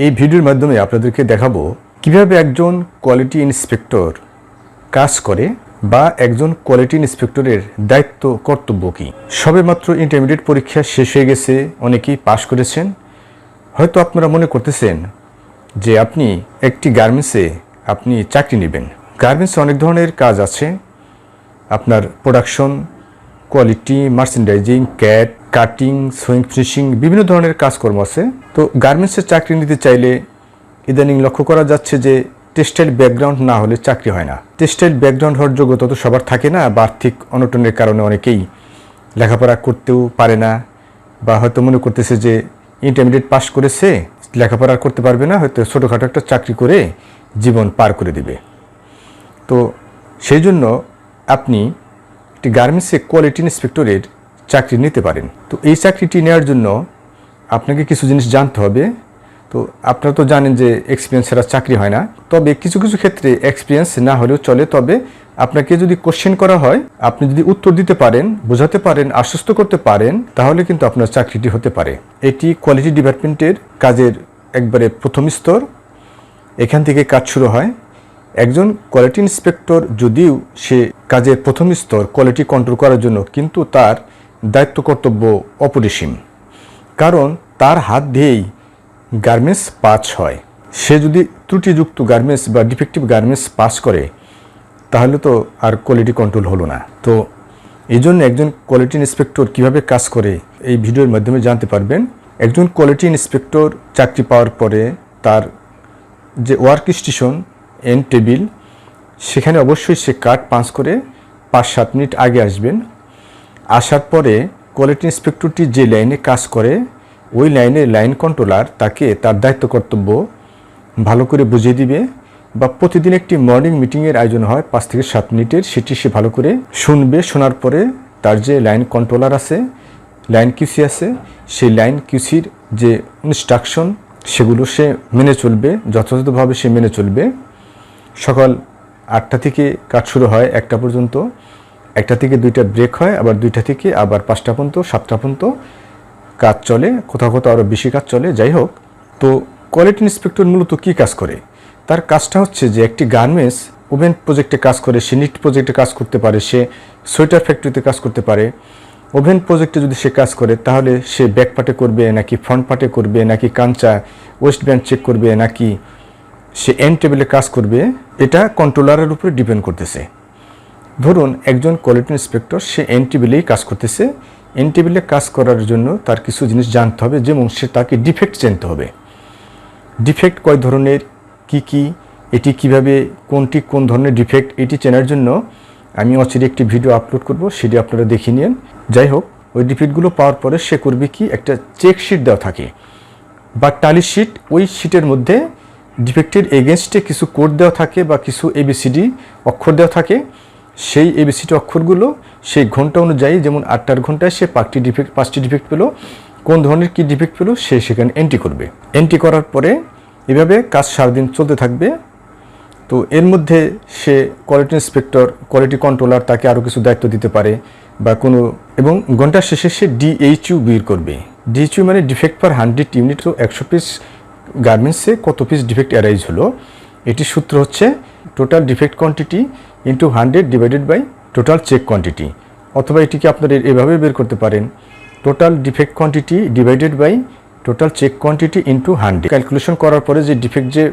এই ভিডিওর মাধ্যমে আপনাদেরকে দেখাবো কিভাবে একজন কোয়ালিটি ইন্সপেক্টর কাজ করে বা একজন কোয়ালিটি ইন্সপেক্টরের দায়িত্ব কর্তব্য কী। সবেমাত্র ইন্টারমিডিয়েট পরীক্ষা শেষ হয়ে গেছে, অনেকেই পাশ করেছেন। হয়তো আপনারা মনে করতেছেন যে আপনি একটি গার্মেন্টসে আপনি চাকরি নেবেন। গার্মেন্টসে অনেক ধরনের কাজ আছে, আপনার production, quality, merchandising, cat, cutting, swing, finishing, বিভিন্ন ধরনের কাজকর্ম আছে। তো গার্মেন্টসে চাকরি নিতে চাইলে ইদানিং লক্ষ্য করা যাচ্ছে যে টেক্সটাইল ব্যাকগ্রাউন্ড না হলে চাকরি হয় না। টেক্সটাইল ব্যাকগ্রাউন্ড হওয়ার যোগ্যতা তো সবার থাকে না, বা আর্থিক অনটনের কারণে অনেকেই লেখাপড়া করতেও পারে না, বা হয়তো মনে করতেছে যে ইন্টারমিডিয়েট পাস করেছে, লেখাপড়া করতে পারবে না, হয়তো ছোটোখাটো একটা চাকরি করে জীবন পার করে দিবে। তো সেই জন্য আপনি একটি গার্মেন্টসে কোয়ালিটি ইন্সপেক্টরের চাকরি নিতে পারেন। তো এই চাকরিটি নেওয়ার জন্য আপনাকে কিছু জিনিস জানতে হবে। তো আপনারা তো জানেন যে এক্সপিরিয়েন্স ছাড়া চাকরি হয় না, তবে কিছু কিছু ক্ষেত্রে এক্সপিরিয়েন্স না হলেও চলে। তবে আপনাকে যদি কোশ্চেন করা হয়, আপনি যদি উত্তর দিতে পারেন, বোঝাতে পারেন, আশ্বস্ত করতে পারেন, তাহলে কিন্তু আপনার চাকরিটি হতে পারে। এটি কোয়ালিটি ডিপার্টমেন্টের কাজের একবারে প্রথম স্তর, এখান থেকে কাজ শুরু হয়। একজন কোয়ালিটি ইন্সপেক্টর যদিও সে কাজের প্রথম স্তর কোয়ালিটি কন্ট্রোল করার জন্য, কিন্তু তার দায়িত্ব কর্তব্য অপরিসীম, কারণ তার হাত দিয়েই গার্মেন্টস পাস হয়। সে যদি ত্রুটিযুক্ত গার্মেন্টস বা ডিফেক্টিভ গার্মেন্টস পাস করে, তাহলে তো আর কোয়ালিটি কন্ট্রোল হলো না। তো এই জন্য একজন কোয়ালিটি ইন্সপেক্টর কীভাবে কাজ করে এই ভিডিওর মাধ্যমে জানতে পারবেন। একজন কোয়ালিটি ইন্সপেক্টর চাকরি পাওয়ার পরে তার যে ওয়ার্ক স্টেশন, এন্ড টেবিল, সেখানে অবশ্যই সে কার্ড পাঞ্চ করে 5-7 মিনিট আগে আসবেন। আসার পরে কোয়ালিটি ইন্সপেক্টরটি যে লাইনে কাজ করে, ওই লাইনের লাইন কন্ট্রোলার তাকে তার দায়িত্ব কর্তব্য ভালো করে বুঝিয়ে দিবে, বা প্রতিদিন একটি মর্নিং মিটিংয়ের আয়োজন হয় 5 থেকে 7 মিনিটের, সেটি সে ভালো করে শুনবে। শোনার পরে তার যে লাইন কন্ট্রোলার আছে, লাইন কিউসি আছে, সেই লাইন কিউসির যে ইনস্ট্রাকশন সেগুলো সে মেনে চলবে, যথাযথভাবে সে মেনে চলবে। সকাল 8টা থেকে কাজ শুরু হয় 1টা পর্যন্ত, 1টা থেকে 2টা ব্রেক হয়, আবার 2টা থেকে আবার 5টা পর্যন্ত, 7টা পর্যন্ত কাজ চলে, কোথাও কোথাও আরও বেশি কাজ চলে। যাই হোক, তো কোয়ালিটি ইন্সপেক্টর মূলত কী কাজ করে? তার কাজটা হচ্ছে যে একটি গার্মেন্টস ওভেন প্রজেক্টে কাজ করে, সে নিট প্রজেক্টে কাজ করতে পারে, সে সোয়েটার ফ্যাক্টরিতে কাজ করতে পারে। ওভেন প্রজেক্টে যদি সে কাজ করে, তাহলে সে ব্যাক পার্টে করবে নাকি ফ্রন্ট পার্টে করবে, নাকি কাঞ্চা ওয়েস্ট ব্যান্ড চেক করবে, নাকি সে এন্ড টেবিলে কাজ করবে, এটা কন্ট্রোলারের উপরে ডিপেন্ড করতেছে। ধরুন একজন কোয়ালিটি ইন্সপেক্টর সে এন্ড টেবিলেই কাজ করতেছে। এন্ড টেবিলে কাজ করার জন্য তার কিছু জিনিস জানতে হবে, যেমন সে তাকে ডিফেক্ট জানতে হবে। ডিফেক্ট কয় ধরনের, কি, এটি কিভাবে, কোনটি কোন ধরনের ডিফেক্ট, এটি চেনার জন্য আমি অচিরে একটি ভিডিও আপলোড করব, সেটি আপনারা দেখে নিন। যাই হোক, ওই ডিফেক্টগুলো পাওয়ার পরে সে করবে কি, একটা চেক শিট দেওয়া থাকে বা টালি শিট, ওই শিটের মধ্যে ডিফেক্টের এগেনস্টে কিছু কোড দেওয়া থাকে বা কিছু এবিসিডি অক্ষর দেওয়া থাকে। সেই এবিসিডি অক্ষরগুলো সেই ঘন্টা অনুযায়ী, যেমন 8টার ঘন্টায় সে 5টি ডিফেক্ট পেলো, কোন ধরনের কি ডিফেক্ট পেলো সে সেখানে এন্ট্রি করবে। এন্ট্রি করার পরে এভাবে কাজ সারাদিন চলতে থাকবে। তো এর মধ্যে সে কোয়ালিটি ইন্সপেক্টর, কোয়ালিটি কন্ট্রোলার তাকে আরও কিছু দায়িত্ব দিতে পারে, বা কোনো, এবং ঘন্টার শেষে সে ডিএইচইউ বের করবে। ডিএইচইউ মানে ডিফেক্ট পার 100 ইউনিট। তো 100 পিস গার্মেন্টসে কত পিস ডিফেক্ট অ্যারাইজ হলো, এটির সূত্র হচ্ছে total defect quantity into 100 divided by total check quantity. অথবা এটিকে আপনারা এভাবে বের করতে পারেন, total defect quantity divided by total check quantity into 100। Calculation করার পরে যে ডিফেক্ট যে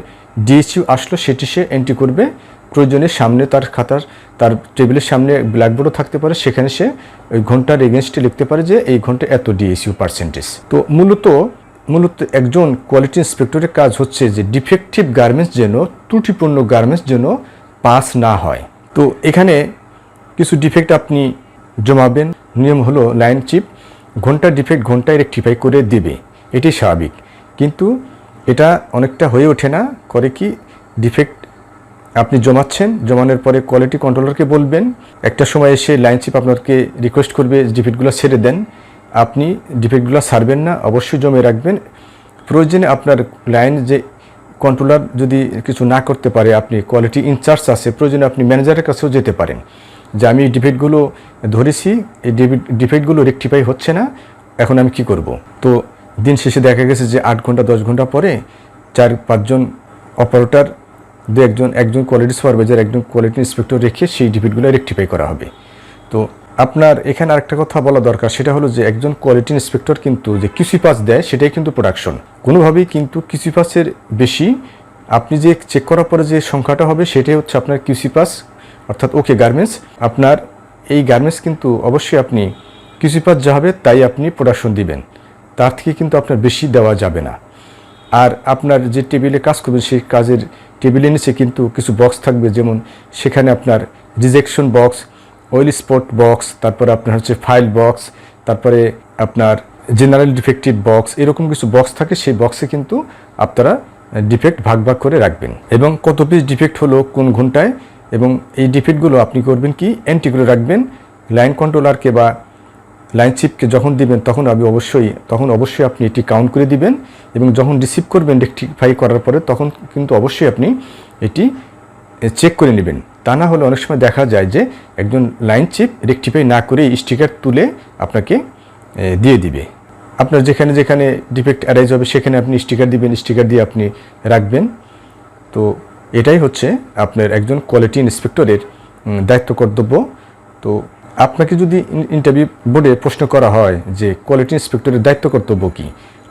ডিএইচইউ আসলো সেটি সে এন্ট্রি করবে। প্রয়োজনে সামনে তার খাতার, তার টেবিলের সামনে ব্ল্যাকবোর্ডও থাকতে পারে, সেখানে সে ওই ঘন্টার এগেনস্টে লিখতে পারে যে এই ঘন্টায় এত ডিএইচইউ পার্সেন্টেজ। তো মূলত একজন কোয়ালিটি ইন্সপেক্টরের কাজ হচ্ছে যে ডিফেক্টিভ গার্মেন্টস যেন, ত্রুটিপূর্ণ গার্মেন্টস যেন পাস না হয়। তো এখানে কিছু ডিফেক্ট আপনি জমাবেন। নিয়ম হলো লাইন চিপ ঘন্টার ডিফেক্ট ঘন্টায় রেকটিফাই করে দেবে, এটি স্বাভাবিক। কিন্তু এটা অনেকটা হয়ে ওঠে না। করে কি, ডিফেক্ট আপনি জমাচ্ছেন, জমানোর পরে কোয়ালিটি কন্ট্রোলারকে বলবেন, একটা সময় এসে লাইন চিপ আপনাকে রিকোয়েস্ট করবে ডিফেক্টগুলো ছেড়ে দেন। আপনি ডিফেক্টগুলো ছাড়বেন না, অবশ্যই জমে রাখবেন। প্রয়োজনে আপনার লাইন যে কন্ট্রোলার যদি কিছু না করতে পারে, আপনি কোয়ালিটি ইনচার্জ আছে, প্রয়োজনে আপনি ম্যানেজারের কাছেও যেতে পারেন যে আমি এই ডিফেক্টগুলো ধরেছি, এই ডিফেক্টগুলো রেকটিফাই হচ্ছে না, এখন আমি কি করব। তো দিন শেষে দেখা গেছে যে 8 ঘন্টা 10 ঘন্টা পরে 4-5 জন অপারেটর, একজন কোয়ালিটি সুপারভাইজার, একজন কোয়ালিটি ইন্সপেক্টর রেখে সেই ডিফেক্টগুলো রেকটিফাই করা হবে। তো আপনার এখানে আরেকটা কথা বলা দরকার, সেটা হলো যে একজন কোয়ালিটি ইন্সপেক্টর কিন্তু যে কিউসি পাস দেয় সেটাই কিন্তু প্রোডাকশন। কোনোভাবেই কিন্তু কিউসি পাসের বেশি আপনি যে চেক করার পরে যে সংখ্যাটা হবে সেটাই হচ্ছে আপনার কিউসি পাস, অর্থাৎ ওকে গার্মেন্টস। আপনার এই গার্মেন্টস কিন্তু অবশ্যই আপনি কিউসি পাস যা হবে তাই আপনি প্রোডাকশন দিবেন, তার থেকে কিন্তু আপনার বেশি দেওয়া যাবে না। আর আপনার যে টেবিলে কাজ করবেন সেই কাজের টেবিলের নিচে কিন্তু কিছু বক্স থাকবে, যেমন সেখানে আপনার rejection box, oil spot box, তারপরে আপনার হচ্ছে ফাইল বক্স, তারপরে আপনার জেনারেল ডিফেক্টিভ বক্স, এরকম কিছু বক্স থাকে। সেই বক্সে কিন্তু আপনারা ডিফেক্ট ভাগ ভাগ করে রাখবেন এবং কত পিস ডিফেক্ট হলো কোন ঘন্টায়, এবং এই ডিফেক্টগুলো আপনি করবেন কি এন্ট্রি করে রাখবেন। লাইন কন্ট্রোলারকে বা লাইন চিপকে যখন দিবেন তখন অবশ্যই আপনি এটি কাউন্ট করে দিবেন, এবং যখন রিসিভ করবেন রেকটিফাই করার পরে তখন কিন্তু অবশ্যই আপনি এটি চেক করে নেবেন। তা না হলে অনেক সময় দেখা যায় যে একজন লাইন চিপ রেকটিফাই না করে স্টিকার তুলে আপনাকে দিয়ে দিবে। আপনার যেখানে যেখানে ডিফেক্ট অ্যারাইজ হবে সেখানে আপনি স্টিকার দিবেন, স্টিকার দিয়ে আপনি রাখবেন। তো এটাই হচ্ছে আপনার একজন কোয়ালিটি ইন্সপেক্টরের দায়িত্ব কর্তব্য। তো আপনাকে যদি ইন্টারভিউ বোর্ডে প্রশ্ন করা হয় যে কোয়ালিটি ইন্সপেক্টরের দায়িত্ব কর্তব্য কী,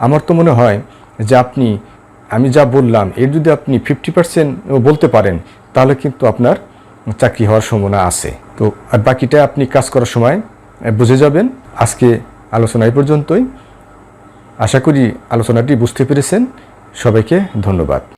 আমার তো মনে হয় যে আমি যা বললাম এর যদি আপনি 50% বলতে পারেন তাহলে কিন্তু আপনার চাকরি হওয়ার সম্ভাবনা আছে। তো আর বাকিটা আপনি কাজ করার সময় বুঝে যাবেন। আজকে আলোচনা এই পর্যন্তই। আশা করি আলোচনাটি বুঝতে পেরেছেন। সবাইকে ধন্যবাদ।